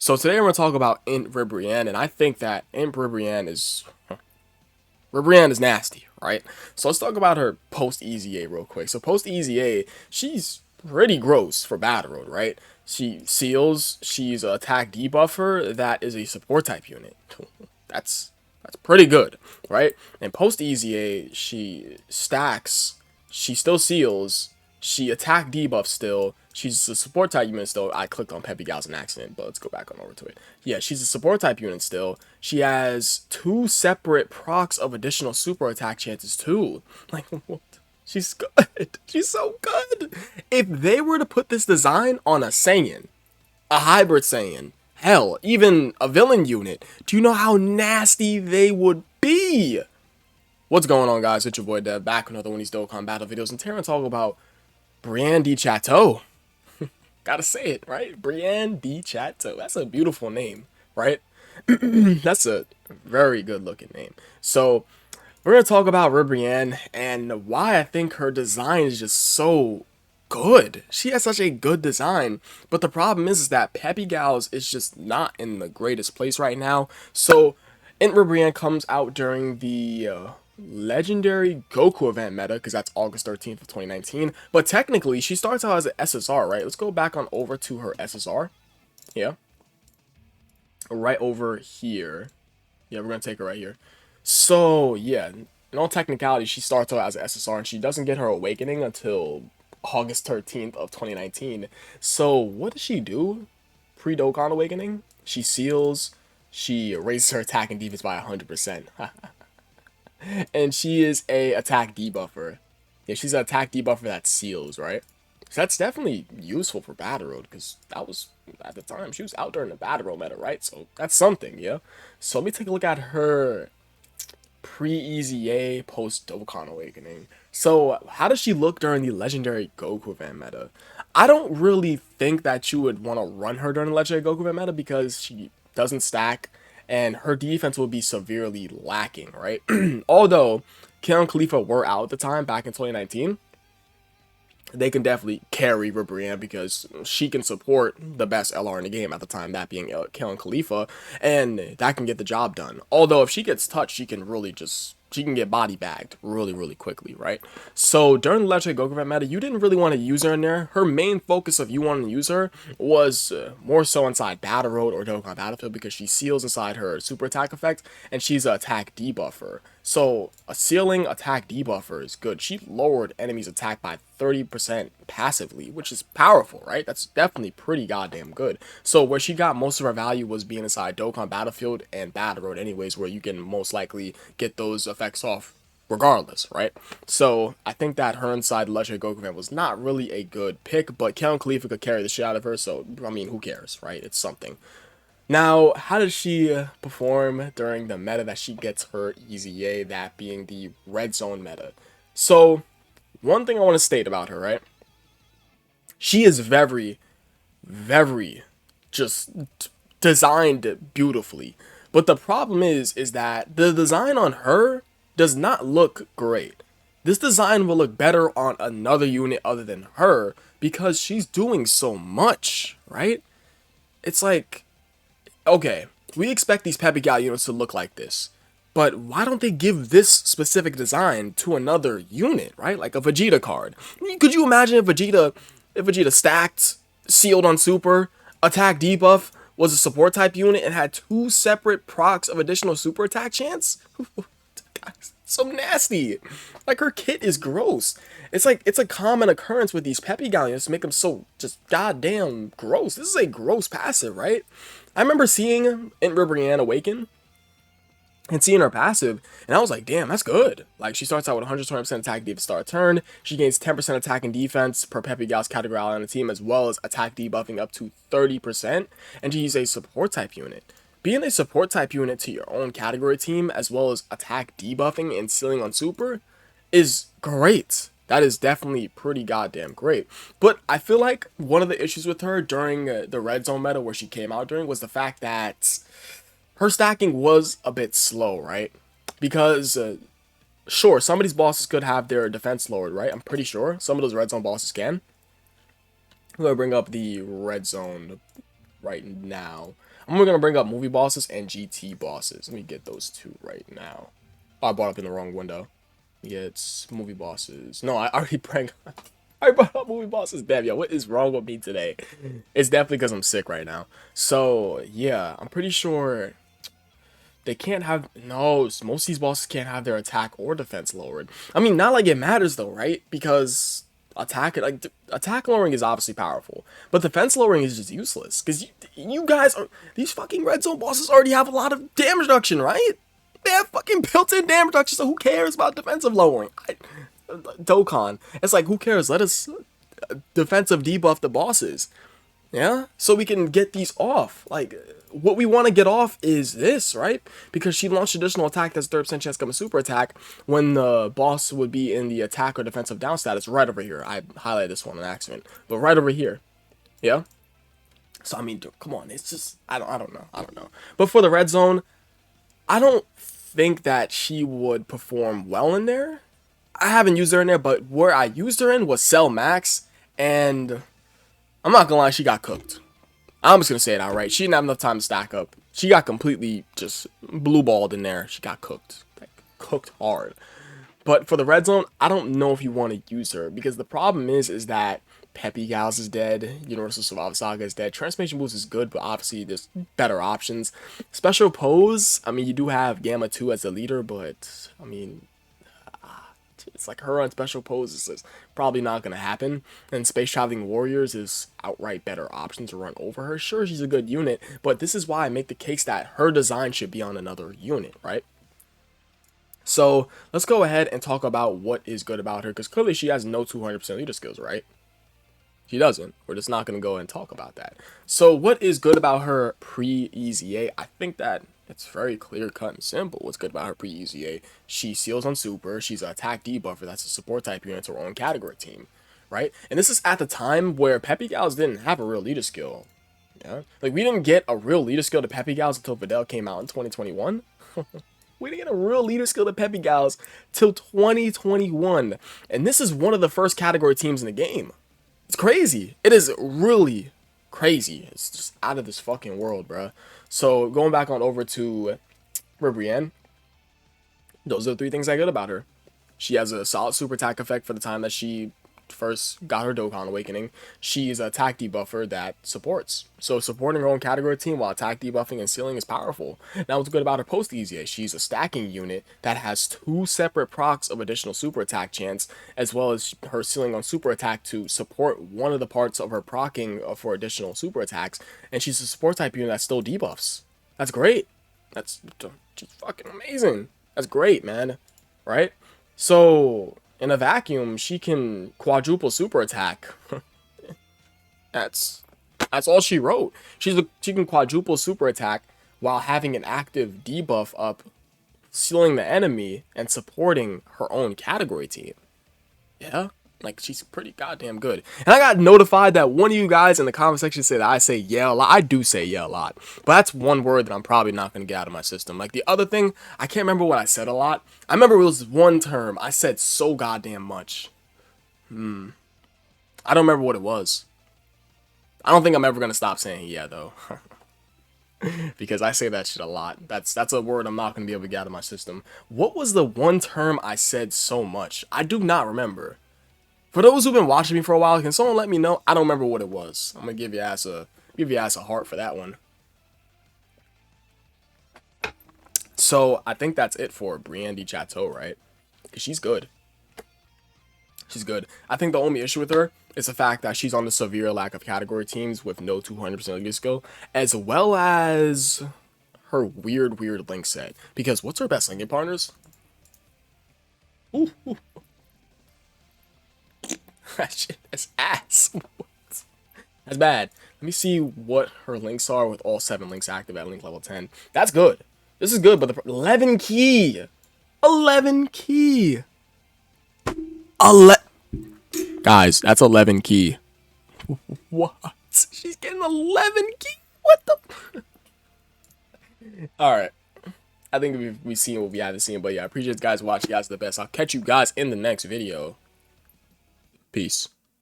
So today we're going to talk about Int Ribrianne, and I think that Int Ribrianne is nasty, right? So let's talk about her post EZA real quick. So post EZA, she's pretty gross for Battle Road, right? She seals, she's a attack debuffer that is a support type unit. That's that's pretty good, right? And post EZA, she stacks, she still seals, she attack debuff still. She's a support type unit still. I clicked on Peppy Gal's an accident, but let's go back on over to it. Yeah, she's a support type unit still. She has two separate procs of additional super attack chances too. Like, what? She's good. She's so good. If they were to put this design on a Saiyan, a hybrid Saiyan, hell, even a villain unit, do you know how nasty they would be? What's going on, guys? It's your boy Dev, back with another one of these Dokkan battle videos, and today we're talking about Brienne de Chateau. Gotta say it, right? Brienne de Chateau. That's a beautiful name, right? That's a very good looking name. So, we're gonna talk about Ribrianne and why I think her design is just so good. She has such a good design, but the problem is that Peppy Gals is just not in the greatest place right now. So, Int Ribrianne comes out during the legendary Goku event meta, because that's August 13th of 2019. But technically, she starts out as an SSR, right? Let's go back on over to her SSR. Yeah. Right over here. Yeah, we're gonna take her right here. So, yeah, in all technicality, she starts out as an SSR, and she doesn't get her awakening until August 13th of 2019. So, what does she do pre-Dokkan awakening? She seals, she raises her attack and defense by 100%. And she is a attack debuffer. Yeah, she's an attack debuffer that seals, right? So that's definitely useful for Battle Road, because that was, at the time, she was out during the Battle Road meta, right? So that's something, yeah? So let me take a look at her pre-EZA, post-Dokkan Awakening. So how does she look during the legendary Goku event meta? I don't really think that you would want to run her during the legendary Goku event meta, because she doesn't stack, and her defense will be severely lacking, right? Although Kion Khalifa were out at the time, back in 2019, they can definitely carry Ribrianne, because she can support the best LR in the game at the time, that being Kellen Khalifa, and that can get the job done. Although if she gets touched, she can really just, she can get body bagged really quickly, right? So during the Legendary Goku event meta, you didn't really want to use her in there. Her main focus of you wanting to use her was more so inside Battle Road or Dokkan Battlefield, because she seals inside her super attack effect, and she's an attack debuffer. So a sealing attack debuffer is good. She lowered enemies' attack by 30% passively, which is powerful, right? That's definitely pretty goddamn good. So where she got most of her value was being inside Dokkan Battlefield and Battle Road anyways, where you can most likely get those effects off regardless, right? So I think that her inside Legendary Goku event was not really a good pick, but Kellen Khalifa could carry the shit out of her, so I mean, who cares, right? It's something. Now, how does she perform during the meta that she gets her EZA, that being the red zone meta? So, one thing I want to state about her, right? She is very just designed beautifully. But the problem is that the design on her does not look great. This design will look better on another unit other than her, because she's doing so much, right? It's like, okay, we expect these Peppy Gal units to look like this, but why don't they give this specific design to another unit, right? Like a Vegeta card. Could you imagine if Vegeta stacked, sealed on super, attack debuff, was a support type unit, and had two separate procs of additional super attack chance? So nasty. Like, her kit is gross. It's like, it's a common occurrence with these Peppy Galleons to make them so just goddamn gross. This is a gross passive, right? I remember seeing Int Ribrianne awaken and seeing her passive, and I was like, damn, that's good. Like, she starts out with 120% attack defense start turn. She gains 10% attack and defense per Peppy Gal's category on the team, as well as attack debuffing up to 30%. And she's a support type unit. Being a support type unit to your own category team, as well as attack debuffing and sealing on super, is great. That is definitely pretty goddamn great. But I feel like one of the issues with her during the red zone meta, where she came out during, was the fact that her stacking was a bit slow, right? Because, sure, some of these bosses could have their defense lowered, right? I'm pretty sure some of those red zone bosses can. I'm going to bring up the red zone right now. I'm gonna bring up movie bosses and GT bosses. Let me get those two right now. Oh, I brought up in the wrong window. Yeah, it's movie bosses. No, I already I brought up movie bosses. Damn, yo, what is wrong with me today? It's definitely because I'm sick right now. So yeah, I'm pretty sure they can't have, no, most of these bosses can't have their attack or defense lowered. I mean, not like it matters though, right? Because attack lowering is obviously powerful, but defense lowering is just useless. Because you guys are, these fucking red zone bosses already have a lot of damage reduction, right? They have fucking built-in damage reduction, so who cares about defensive lowering? Dokkan, it's like, who cares? Let us defensive debuff the bosses. Yeah, so we can get these off. Like, what we want to get off is this, right? Because she launched additional attack that's 30% chance to become a super attack when the boss would be in the attack or defensive down status right over here. I highlighted this one on accident, but right over here. Yeah. So I mean, dude, come on, it's just I don't know. But for the red zone, I don't think that she would perform well in there. I haven't used her in there, but where I used her in was Cell Max, and I'm not gonna lie, she got cooked. I'm just gonna say it outright. She didn't have enough time to stack up. She got completely just blue balled in there. She got cooked, like cooked hard. But for the red zone, I don't know if you want to use her because the problem is that Peppy Gals is dead. Universal Survival Saga is dead. Transformation Boost is good, but obviously there's better options. Special Pose, I mean, you do have Gamma 2 as the leader, but I mean, it's like her on special poses is probably not going to happen. And Space Traveling Warriors is outright better option to run over her. Sure, she's a good unit, but this is why I make the case that her design should be on another unit, right? So let's go ahead and talk about what is good about her, because clearly she has no 200% leader skills, right? She doesn't. We're just not going to go and talk about that. So what is good about her pre-EZA? I think that it's very clear cut and simple. What's good about her pre-EZA? She seals on super. She's an attack debuffer. That's a support type unit to her own category team, right? And this is at the time where Peppy Gals didn't have a real leader skill. Yeah, like we didn't get a real leader skill to Peppy Gals until Videl came out in 2021. We didn't get a real leader skill to Peppy Gals till 2021. And this is one of the first category teams in the game. It's crazy. It is really crazy. It's just out of this fucking world, bro. So going back on over to Ribrianne, those are the three things I get about her. She has a solid super attack effect for the time that she first got her PreCon Awakening. She's an attack debuffer that supports. So supporting her own category team while attack debuffing and sealing is powerful. Now what's good about her post EZA? She's a stacking unit that has two separate procs of additional super attack chance, as well as her sealing on super attack to support one of the parts of her procking for additional super attacks. And she's a support type unit that still debuffs. That's great. That's just fucking amazing. That's great, man. Right? So in a vacuum, she can quadruple super attack. That's all she wrote. She can quadruple super attack while having an active debuff up, sealing the enemy and supporting her own category team. Yeah, like she's pretty goddamn good. And I got notified that one of you guys in the comment section said that I say yeah a lot. I do say yeah a lot, but that's one word that I'm probably not gonna get out of my system. Like the other thing, I can't remember what I said a lot. I remember it was one term I said so goddamn much. I don't remember what it was. I don't think I'm ever gonna stop saying yeah though. Because I say that shit a lot. That's a word I'm not gonna be able to get out of my system. What was the one term I said so much? I do not remember. For those who've been watching me for a while, can someone let me know? I don't remember what it was. I'm gonna give you ass a heart for that one. So I think that's it for Brienne Chateau, right? Because she's good. She's good. I think the only issue with her is the fact that she's on the severe lack of category teams with no 200% leader skill, as well as her weird link set. Because what's her best linking partners? Ooh. That shit is ass. That's bad. Let me see what her links are with all 7 links active at link level 10. That's good. This is good, but the 11 key. 11 key. Guys, that's 11 key. What? She's getting 11 key? What the? Alright. I think we've seen what we haven't seen, but yeah, I appreciate you guys watching. You guys are the best. I'll catch you guys in the next video. Peace.